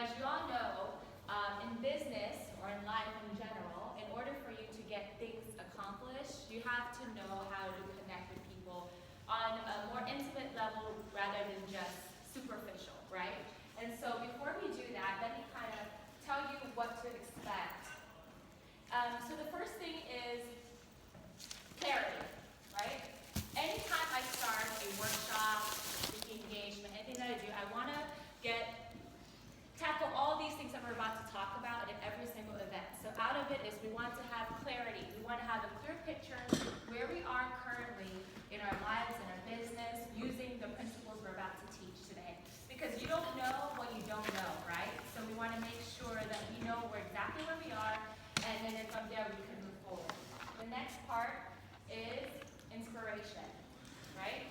Now, as you all know, in business or in life in general, in order for you to get things accomplished, you have to know how to connect with people on a more intimate level rather than just superficial, right? And so before we do that, let me kind of tell you what to expect. So the first thing is clarity, right? Anytime I start a workshop, speaking engagement, anything that I do, I want to tackle all these things that we're about to talk about in every single event. So out of it is we want to have clarity. We want to have a clear picture where we are currently in our lives and our business using the principles we're about to teach today. Because you don't know what you don't know, right? So we want to make sure that we know exactly where we are, and then from there we can move forward. The next part is inspiration, right?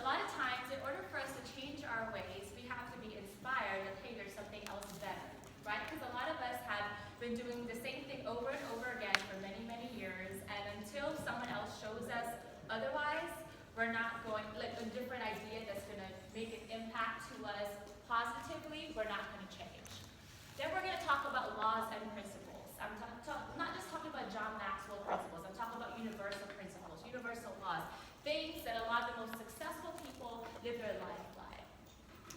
A lot of times, in order for us to change our ways, we have to be inspired that, hey, there's something else better, right? Because a lot of us have been doing the same thing over and over again for many, many years, and until someone else shows us otherwise, we're not going, like a different idea that's going to make an impact to us positively, we're not going to change. Then we're going to talk about laws and principles. I'm not just talking about John Maxwell principles, I'm talking about universal principles, universal laws. Things that a lot of the most successful people live their life by.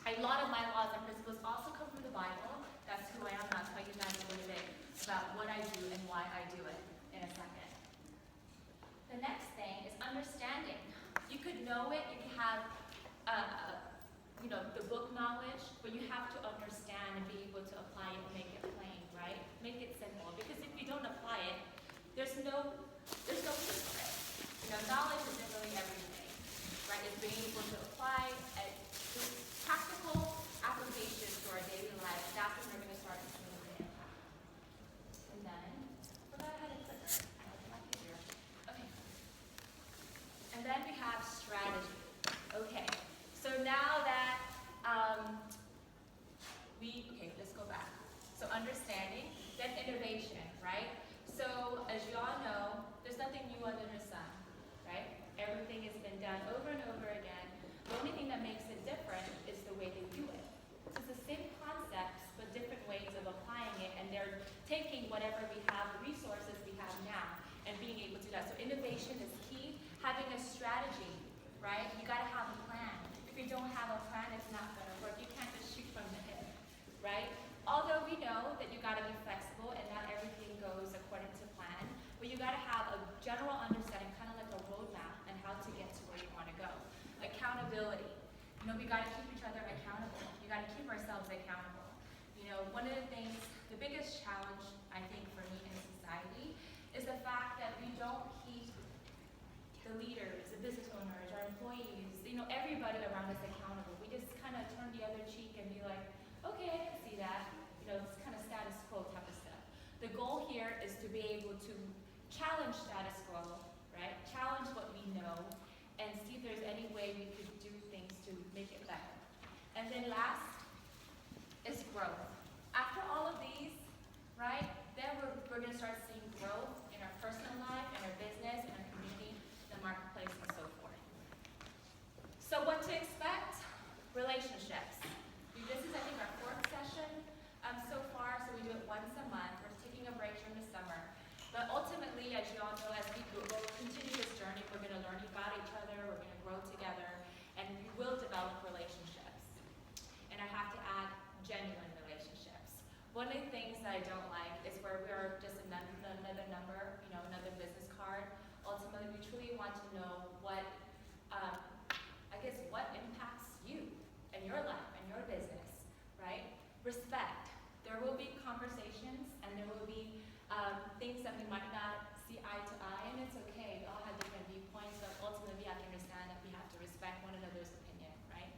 A lot of my laws and principles also come from the Bible. That's who I am. I'll tell you guys a little bit about what I do and why I do it in a second. The next thing is understanding. You could know it, you can have the book knowledge, but you have to understand and be able to apply it and make it plain, right? Make it simple. Because if you don't apply it, there's no use for it. Knowledge isn't really everything, right? It's being able to apply practical applications to our daily life. That's when we're going to start to see the impact. And then, I forgot how to click it. Okay. And then we have strategy. Okay. So now that let's go back. So understanding, then innovation, right? So as you all know, there's nothing new under the sun. Right? Everything has been done over and over again. The only thing that makes it different is the way they do it. So it's the same concepts, but different ways of applying it, and they're taking whatever we have, the resources we have now, and being able to do that. So innovation is key. Having a strategy, right? You got to have a plan. If you don't have a plan, it's not going to work. You can't just shoot from the hip, right? Although we know that you got to be flexible, and not everything goes according to plan, but you got to have a general understanding, kind of like a roadmap, and how to get to where you want to go. Accountability. We got to keep each other accountable. You got to keep ourselves accountable. One of the things, the biggest challenge, I think, for me in society is the fact that we don't keep the leaders, the business owners, our employees, everybody around us accountable. We just kind of turn the other cheek and be like, okay, I can see that. It's kind of status quo type of stuff. The goal here is to be able to challenge status quo, right? Challenge what we know, and see if there's any way we could do things to make it better. And then last is growth. After all of these, right, then we're going to start seeing growth in our personal life, in our business, in our community, the marketplace, and so forth. So what to expect? Relationships. This is, I think, our fourth session so far, so we do it once a month. We're taking a break during the summer. But ultimately, as you all know, as we will continue this journey, we're going to learn about each other, we're going to grow together, and we will develop relationships. And I have to add genuine relationships. One of the things that I don't like is where we are just another number, another business card. Ultimately, we truly want to know what impacts you and your life and your business, right? Respect. There will be conversations, and there will be things that we might not see eye to eye, and it's okay. We all have different viewpoints, but ultimately we have to understand that we have to respect one another's opinion, right?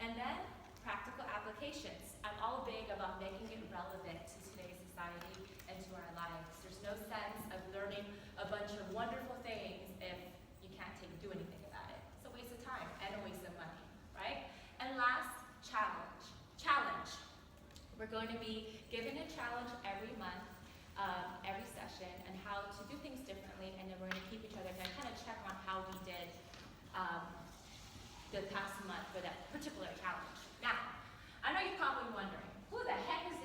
And then practical applications. I'm all big about making it relevant to today's society and to our lives. There's no sense of learning a bunch of wonderful things if you can't do anything about it. It's a waste of time and a waste of money, right? And last, challenge. We're going to be given a challenge every month, every session, and how to do things differently, and then we're going to keep each other and kind of check on how we did the past month for that particular challenge. Now, I know you're probably wondering, who the heck is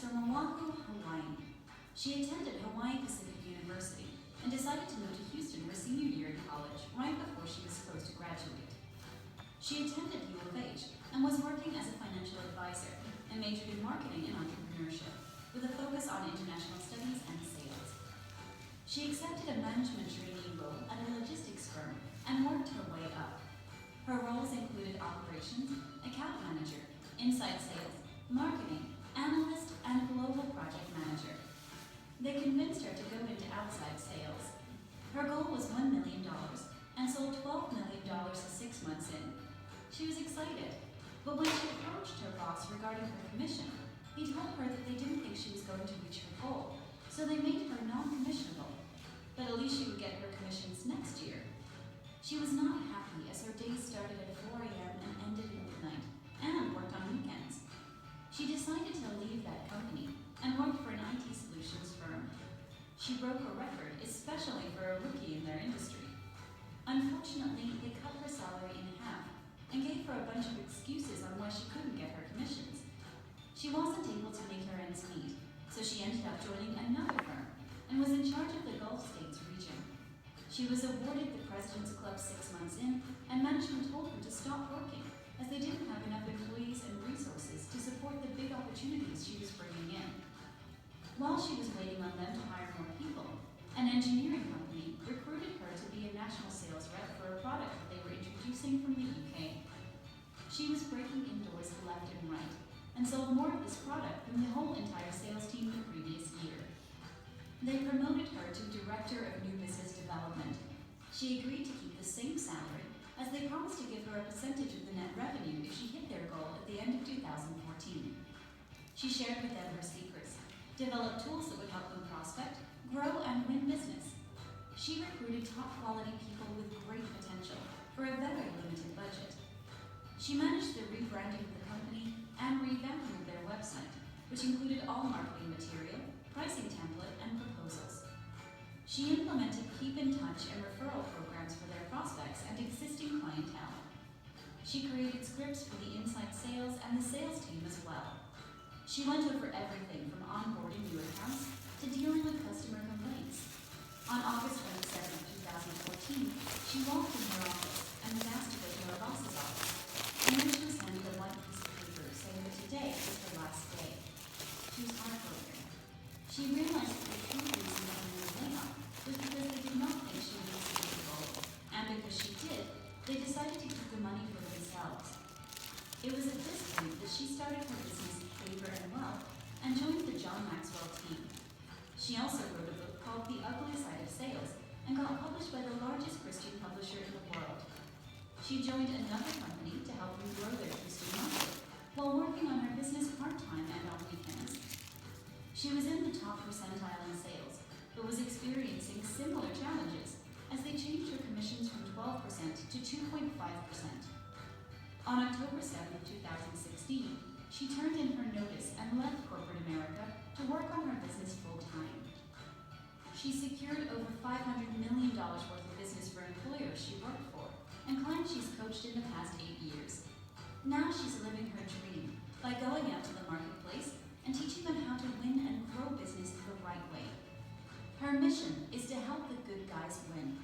from Oahu, Hawaii. She attended Hawaii Pacific University and decided to move to Houston her senior year in college, right before she was supposed to graduate. She attended U of H and was working as a financial advisor and majored in marketing and entrepreneurship, with a focus on international studies and sales. She accepted a management trainee role at a logistics firm and worked her way up. Her roles included operations, account manager, inside sales, marketing, analyst, and global project manager. They convinced her to go into outside sales. Her goal was $1 million and sold $12 million 6 months in. She was excited, but when she approached her boss regarding her commission, he told her that they didn't think she was going to reach her goal, so they made her non-commissionable. But at least she would get her commissions next year. She was not happy as her days started at 4 a.m. and ended at midnight, and worked on weekends. She decided to leave that company and worked for an IT solutions firm. She broke a record, especially for a rookie in their industry. Unfortunately, they cut her salary in half and gave her a bunch of excuses on why she couldn't get her commissions. She wasn't able to make her ends meet, so she ended up joining another firm and was in charge of the Gulf States region. She was awarded the President's Club 6 months in, and management told her to stop working as they didn't have enough employees and resources to support the big opportunities she was bringing in. While she was waiting on them to hire more people, an engineering company recruited her to be a national sales rep for a product that they were introducing from the UK. She was breaking indoors left and right, and sold more of this product than the whole entire sales team the previous year. They promoted her to Director of New Business Development. She agreed to keep the same salary, as they promised to give her a percentage of the net revenue if she hit their goal at the end of 2014. She shared with them her secrets, developed tools that would help them prospect, grow, and win business. She recruited top-quality people with great potential for a very limited budget. She managed the rebranding of the company and revamping of their website, which included all marketing material, pricing template, and proposals. She implemented keep in touch and referral programs for their prospects and existing clientele. She created scripts for the inside sales and the sales team as well. She went over everything from onboarding new accounts to dealing with customer complaints. On August 27, 2014, she walked in her office and was asked to go to her boss's office, in which she was handed a white piece of paper saying that today was her last day. She was heartbroken. She realized that the true reason behind the layoff was because they did not think she would achieve the goal, and because she did, they decided to keep the money for themselves. It was at this point that she started her business, Favor and Wealth, and joined the John Maxwell team. She also wrote a book called The Ugly Side of Sales and got published by the largest Christian publisher in the world. She joined another company to help them grow their Christian market while working on her business part-time and on weekends. She was in the top percentile in sales, but was experiencing similar challenges as they changed her commissions from 12% to 2.5%. On October 7, 2016, she turned in her notice and left corporate America to work on her business full-time. She secured over $500 million worth of business for employers she worked for and clients she's coached in the past 8 years. Now she's living her dream by going out to the marketplace and teaching them how to win and grow business the right way. Her mission is to help the good guys win.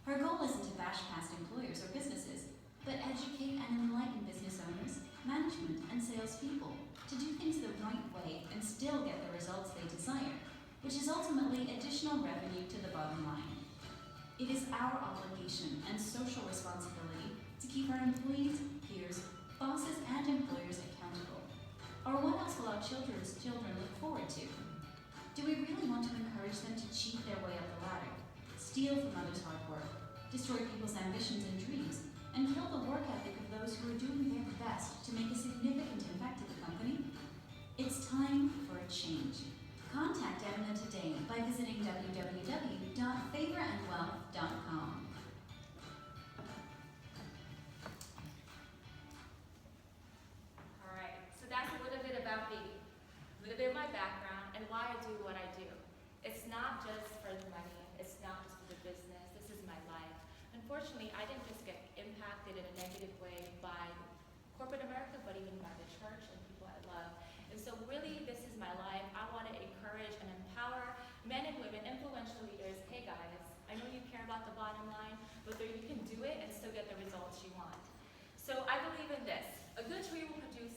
Her goal isn't to bash past employers or businesses, but educate and enlighten business owners, management, and salespeople to do things the right way and still get the results they desire, which is ultimately additional revenue to the bottom line. It is our obligation and social responsibility to keep our employees, peers, bosses, and employers accountable. Or what else will our children's children look forward to? Do we really want to encourage them to cheat their way up the ladder, steal from others' hard work, destroy people's ambitions and dreams, and kill the work ethic of those who are doing their best to make a significant impact to the company? It's time for a change. Contact Edna today by visiting www.favorandwealth.com. All right, so that's a little bit about me, a little bit of my background, and why I do what I do. It's not just for the money, it's not just for the business, this is my life. Unfortunately, I didn't just get impacted in a negative way by corporate America, but even by the church and people I love. And so really, this is my life. bottom line, but you can do it and still get the results you want. So I believe in this. A good tree will produce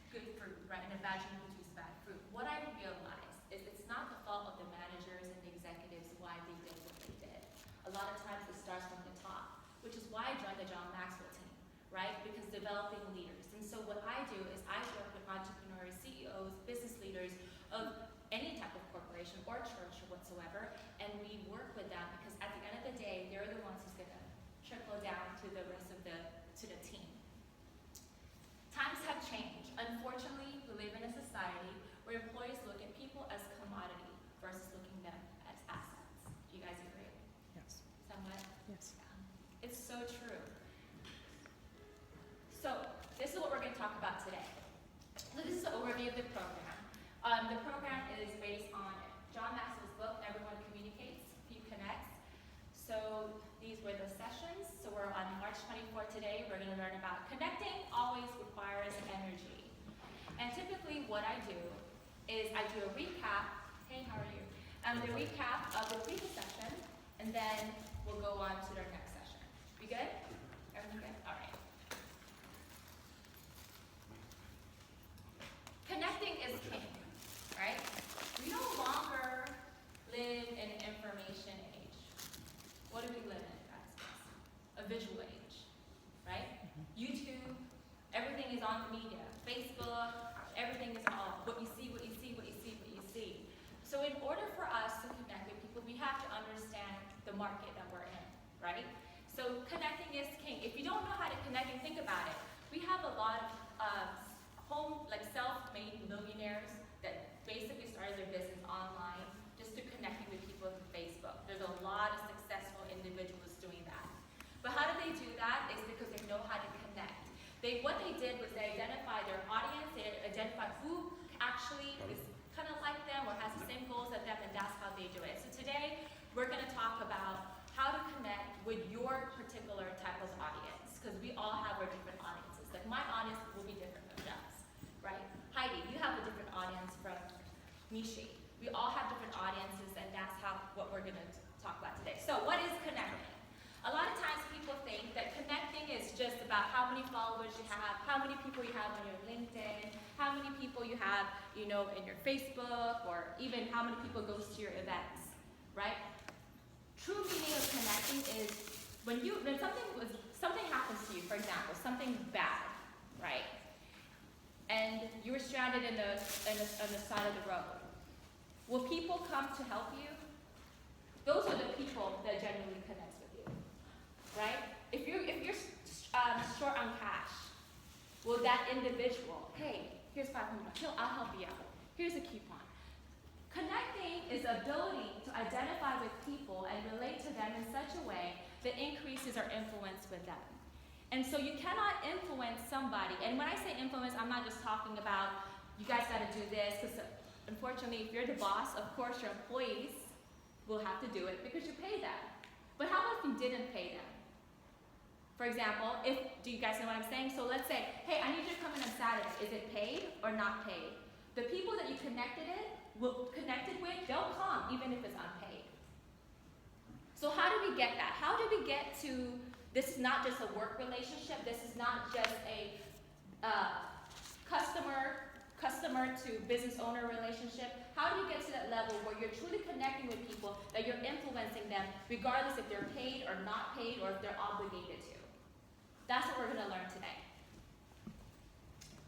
good fruit, right? And a bad tree will produce bad fruit. What I realized is it's not the fault of the managers and the executives why they did what they did. A lot of times it starts from the top, which is why I joined the John Maxwell team, right? Because developing leaders. And so what I do is I work with entrepreneurs, CEOs, business leaders of any type of corporation or church or whatsoever, and we work with them because at the end of the day, they're the ones who's gonna trickle down to the rest of the team. Times have changed. Unfortunately, we live in a society where employees look at people as commodity versus looking at them as assets. Do you guys agree? Yes. Somewhat? Yes. It's so true. So, this is what we're going to talk about today. So this is an overview of the program. The program is based on John Maxwell's book, Everyone Communicates, Few Connects. So these were the sessions. So we're on March 24th today. We're going to learn about connecting always requires energy. And typically what I do is I do a recap. Hey, how are you? The recap of the previous session, and then we'll go on to the next session. You good? Everything good? All right. Connecting is king, right? We no longer live in an information age. What do we live in, guys? A visual age, right? YouTube, everything is on the media. Facebook, everything is all what you see, what you see, what you see, what you see. So in order for us to connect with people, we have to understand the market that we're in, right? So connecting is king. If you don't know how to connect, and think about it, we have a lot of self-made millionaires that basically started their business online just through connecting with people through Facebook. There's a lot of successful individuals doing that. But how do they do that? It's because they know how to connect. What they did was they identified their audience, they identified who actually is kind of like them or has the same goals as them, and that's how they do it. So today, we're going to talk about how to connect with your particular type of audience, because we all have our different audiences. Like my audience will be different from Jeff's, right? Heidi, you have a different audience from Nishi. We all have different audiences, and that's what we're going to talk about today. So what is connecting? A lot of times people think that connecting is just about how many followers you have, how many people you have on your LinkedIn, how many people you have, in your Facebook, or even how many people goes to your events, right? True meaning of connecting is when something happens to you, for example, something bad, right? And you were stranded on the side of the road. Will people come to help you? Those are the people that genuinely connect with you, right? If you're short on cash, will that individual, hey, here's $500, I'll help you out. Here's a coupon. Connecting is the ability to identify with people and relate to them in such a way that increases our influence with them. And so you cannot influence somebody, and when I say influence, I'm not just talking about you guys got to do this, because unfortunately, if you're the boss, of course your employees will have to do it because you pay them. But how about if you didn't pay them? For example, do you guys know what I'm saying? So let's say, hey, I need you to come in on Saturday. Is it paid or not paid? The people that you connected with, they'll come even if it's unpaid. So how do we get that? How do we get to, this is not just a work relationship, this is not just a customer to business owner relationship. How do you get to that level where you're truly connecting with people, that you're influencing them regardless if they're paid or not paid or if they're obligated to? That's what we're going to learn today.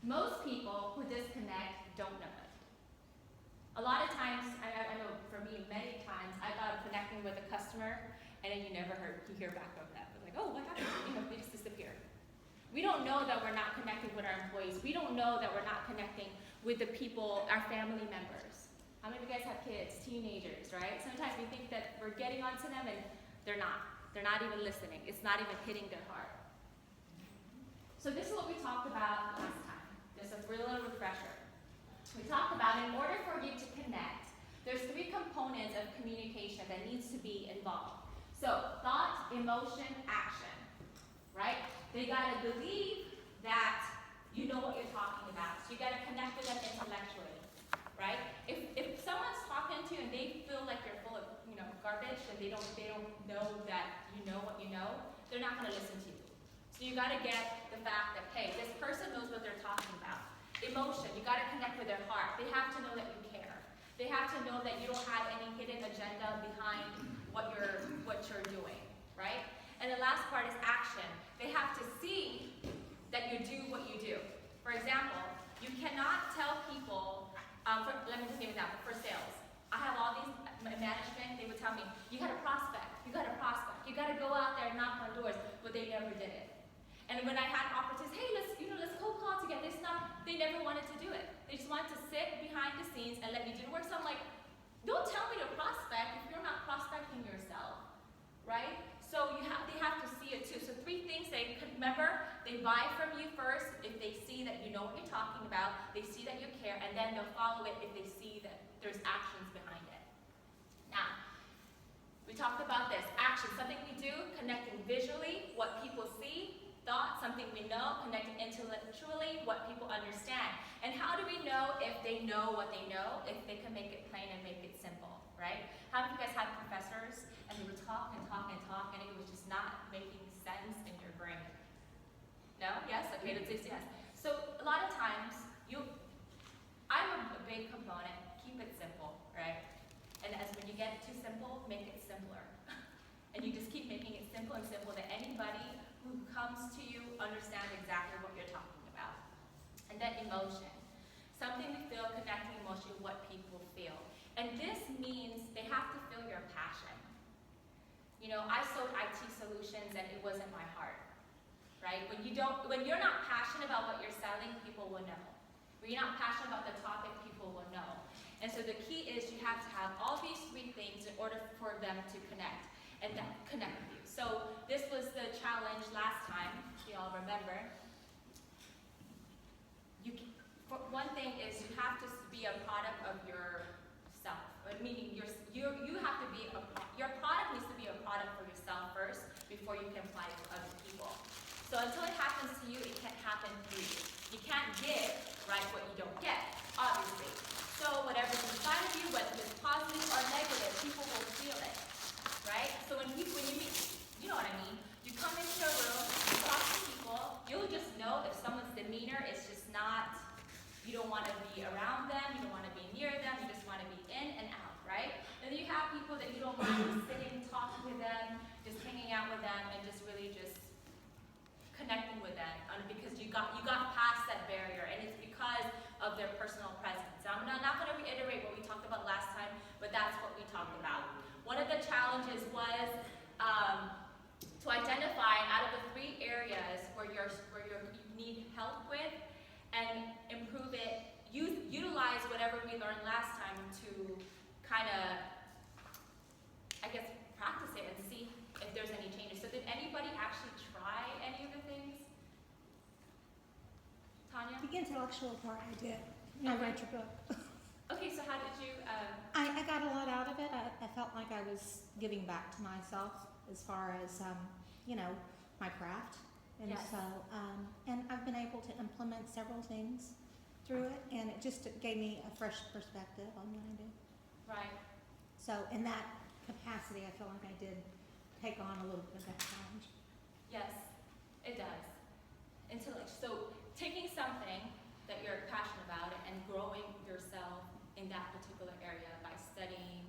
Most people who disconnect don't know it. A lot of times, I know for me, many times, I thought of connecting with a customer and then you hear back from them. It's like, oh, what happened? They just disappeared. We don't know that we're not connecting with our employees. We don't know that we're not connecting with the people, our family members. How many of you guys have kids, teenagers, right? Sometimes we think that we're getting onto them and they're not. They're not even listening. It's not even hitting their heart. So this is what we talked about last time. Just a little refresher. We talked about in order for you to connect, there's 3 components of communication that needs to be involved. So thought, emotion, action, right? They gotta believe that you know what you're talking about. So you gotta connect with them intellectually, right? If someone's talking to you and they feel like you're full of, garbage and they don't know that you know what you know, they're not going to listen to you. So you got to get the fact that, hey, this person knows what they're talking about. Emotion, you got to connect with their heart. They have to know that you care. They have to know that you don't have any hidden agenda behind what you're doing, right? And the last part is action. They have to see that you do what you do. For example, you cannot tell people, let me just give an example, for sales. I have all these management, they would tell me, you got to prospect, you got to go out there and knock on doors, but they never did it. And when I had opportunities, hey, let's cold call together, they never wanted to do it. They just wanted to sit behind the scenes and let me do the work. So I'm like, don't tell me to prospect if you're not prospecting yourself, right? So they have to see it too. So 3 things remember, they buy from you first if they see that you know what you're talking about, they see that you care, and then they'll follow it if they see that there's actions behind it. Now, we talked about this. Action, something we do, connecting visually, what people see. Thought, something we know, connecting intellectually, what people understand. And how do we know if they know what they know, if they can make it plain and make it simple, right? How many of you guys had professors and they would talk and talk and talk and it was just not making sense in your brain? No? Yes? Okay, that's yes. So a lot of times, I'm a big component, keep it simple, right? And as when you get too simple, make it simpler. And you just keep making it simple and simple that anybody who comes to you understands exactly what you're talking about. And then emotion. Something we feel, connecting emotion, what people feel. And this means they have to feel your passion. You know, I sold IT solutions and it wasn't my heart, right? When you're not passionate about what you're selling, people will know. When you're not passionate about the topic, people will know. And so the key is you have to have all these 3 things in order for them to connect and connect with you. So this was the challenge last time, if you all remember. One thing is you have to be a product of yourself, meaning you have to be your product needs to be a product for yourself first before you can apply it to other people. So until it happens to you, it can't happen through you. You can't give, right, what you don't get, obviously. So whatever's inside of you, whether it's positive or negative, people will feel it, right? So when you meet, you know what I mean, you come into a room, you talk to people, you'll just know if someone's demeanor is just not, you don't want to be around them, you don't want to be near them, you just want to be in and out, right? And then you have people that you don't mind sitting, talking with them, just hanging out with them, and just really just connecting with them because you got past that barrier, and it's because of their personal presence. I'm not going to reiterate what we talked about last time, but that's what we talked about. One of the challenges was to identify out of the 3 areas where you need help with and improve it, utilize whatever we learned last time to kind of, I guess, practice it and see if there's any changes. So did anybody actually try any of the things? Tanya? The intellectual part I did. I read your book. Okay, so how did you, I got a lot out of it. I felt like I was giving back to myself as far as, my craft. And Yes. so, and I've been able to implement several things through it, and it just gave me a fresh perspective on what I do. right, So in that capacity, I feel like I did take on a little bit of that challenge. yes, it does. So taking something that you're passionate about and growing yourself in that particular area by studying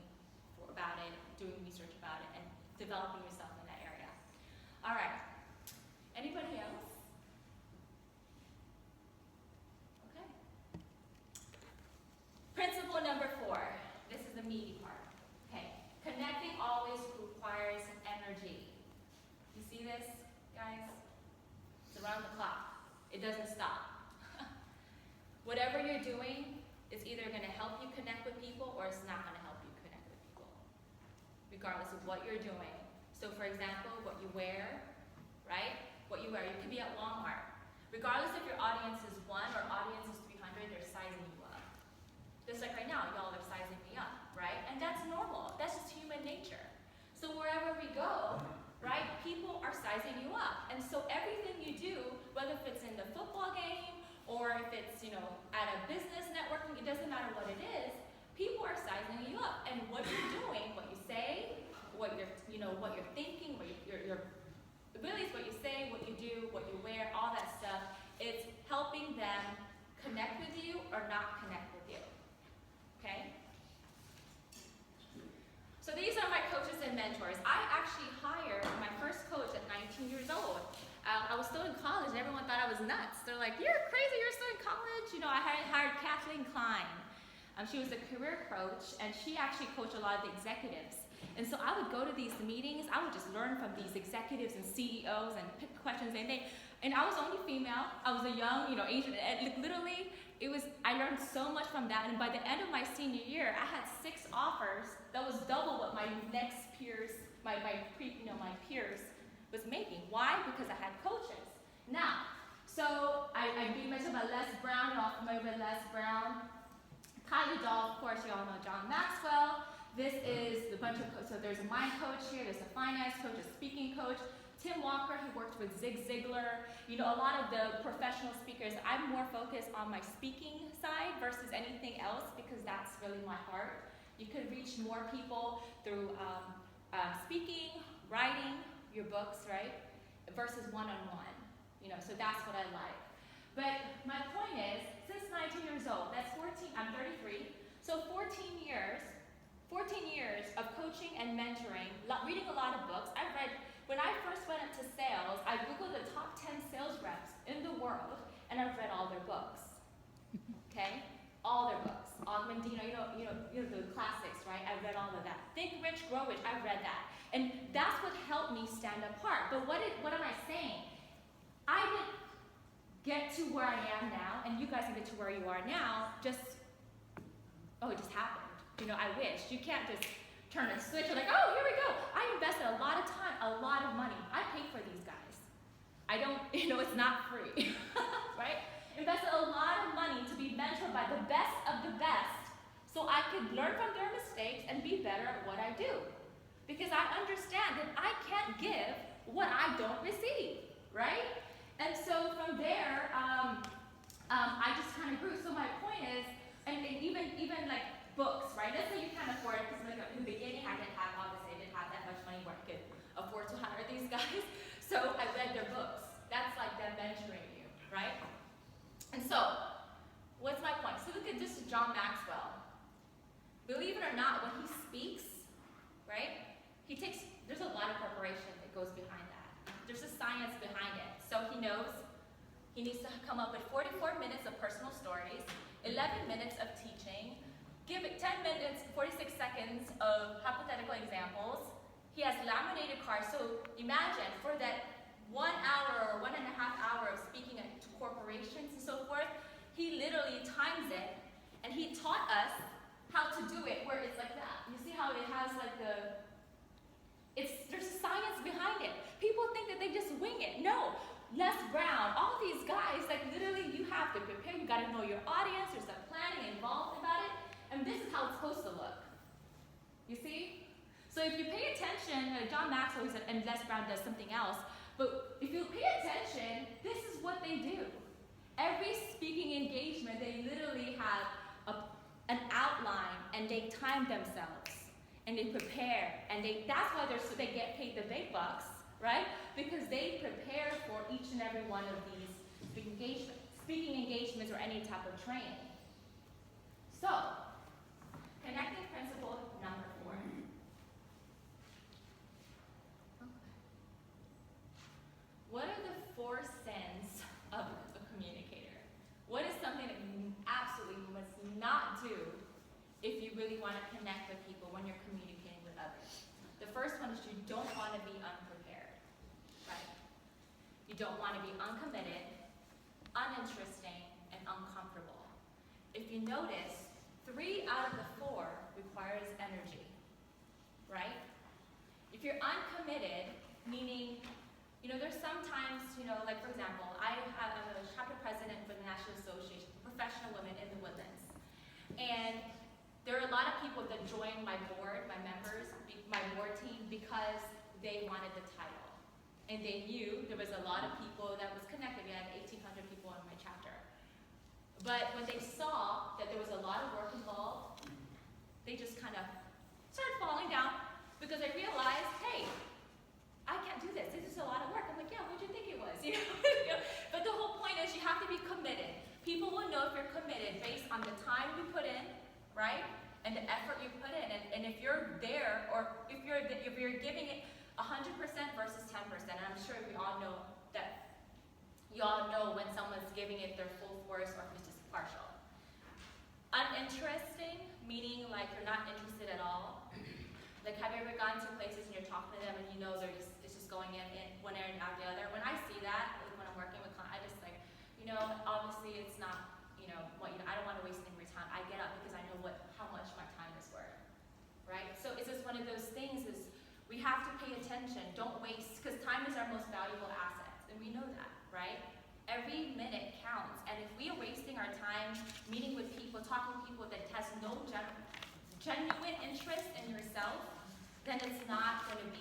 about it, doing research about it, and developing yourself in that area. All right. Anybody else? Okay. Principle number 4. This is the meaty part. Okay. Connecting always requires energy. You see this, guys? It's around the clock. It doesn't stop. Whatever you're doing is either going to help you connect with people or it's not going to help you connect with people, regardless of what you're doing. So for example, what you wear, right? What you wear. You could be at Walmart. Regardless if your audience is 1 or audience is 300, they're sizing you up. Just like right now, y'all are sizing me up, right? And that's normal. That's just human nature. So wherever we go, right, people are sizing you up. And so everything you do, whether if it's in the football game or if it's, at a business networking, it doesn't matter what it is, people are sizing you up. And what you're doing, what you say, what you're thinking, what your really it's what you say, what you do, what you wear, all that stuff. It's helping them connect with you or not connect with you. Okay? So these are my coaches and mentors. I actually hired my first coach at 19 years old. I was still in college and everyone thought I was nuts. They're like, you're crazy, you're still in college? You know, I hired Kathleen Klein. She was a career coach, and she actually coached a lot of the executives. And so I would go to these meetings, I would just learn from these executives and CEOs and pick questions, and I was only female, I was a young, Asian, and literally, I learned so much from that, and by the end of my senior year, I had 6 offers that was double what my next peers, my peers was making. Why? Because I had coaches. Now, so I beat myself by Les Brown, you're all familiar with Les Brown. Kylie Doll, of course, you all know John Maxwell. This is the bunch of coaches. So there's a mind coach here, there's a finance coach, a speaking coach. Tim Walker, he worked with Zig Ziglar. A lot of the professional speakers. I'm more focused on my speaking side versus anything else because that's really my heart. You could reach more people through speaking, writing, your books, right? Versus one-on-one. So that's what I like. But my point is, since 19 years old, that's 14, I'm 33, so 14 years of coaching and mentoring, reading a lot of books. When I first went into sales, I Googled the top 10 sales reps in the world, and I've read all their books, okay? All their books. Augmentino, the classics, right? I've read all of that. Think Rich, Grow Rich, I've read that. And that's what helped me stand apart. But what am I saying? I didn't get to where I am now, and you guys can get to where you are now, it just happened. I wish. You can't just turn a switch and oh, here we go. I invested a lot of time, a lot of money. I pay for these guys. I don't, it's not free, right? Invested a lot of money to be mentored by the best of the best so I could learn from their mistakes and be better at what I do. Because I understand that I can't give what I don't receive, right? And so from there, I just kind of grew. So my point is, and even like books, right? Let's say you can't afford it, because in the beginning I didn't have that much money where I could afford to hire these guys. So I read their books. That's like them mentoring you, right? And so, what's my point? So look at this John Maxwell. Believe it or not, when he speaks, right? There's a lot of preparation that goes behind that. There's a science behind it. So he knows he needs to come up with 44 minutes of personal stories, 11 minutes of teaching, give it 10 minutes, 46 seconds of hypothetical examples. He has laminated cards. So imagine for that 1 hour or 1.5 hours of speaking to corporations and so forth, he literally times it, and he taught us how to do it where it's like that. You see how it has like there's a science behind it. People think that they just wing it. No. Les Brown, all these guys, literally you have to prepare, you gotta know your audience, there's a planning involved about it, and this is how it's supposed to look. You see? So if you pay attention, John Maxwell said, and Les Brown does something else, but if you pay attention, this is what they do. Every speaking engagement, they literally have an outline, and they time themselves, and they prepare, and that's why they get paid the big bucks, right? Because they prepare for each and every one of these speaking engagements or any type of training. So, connecting principle number 4. What are the 4 sins of a communicator? What is something that you absolutely must not do if you really want to connect with people when you're communicating with others? The first one is you don't want to be unprepared, right? You don't want to be uncommitted, uninteresting, and uncomfortable. If you notice, 3 out of the 4 requires energy, right? If you're uncommitted, meaning, there's sometimes, like for example, I'm a chapter president for the National Association for Professional Women in the Woodlands. And there are a lot of people that joined my board, my members, my board team, because they wanted the title. And they knew there was a lot of people that was connected. We had 1,800 people in my chapter. But when they saw that there was a lot of work involved, they just kind of started falling down because they realized, hey, right? And the effort you put in, and if you're there, or if you're giving it 100% versus 10%, and I'm sure we all know that you all know when someone's giving it their full force or if it's just partial. Uninteresting, meaning like you're not interested at all. Like, have you ever gone to places and you're talking to them and you know it's just going in one ear and out the other? When I see that, like when I'm working with clients, I just like, you know, obviously it's not, you know, I don't want to waste any more time. I get up because I know how much my time is worth, right? So it's just one of those things is we have to pay attention. Don't waste, because time is our most valuable asset, and we know that, right? Every minute counts, and if we are wasting our time meeting with people, talking to people that has no genuine interest in yourself, then it's not going to be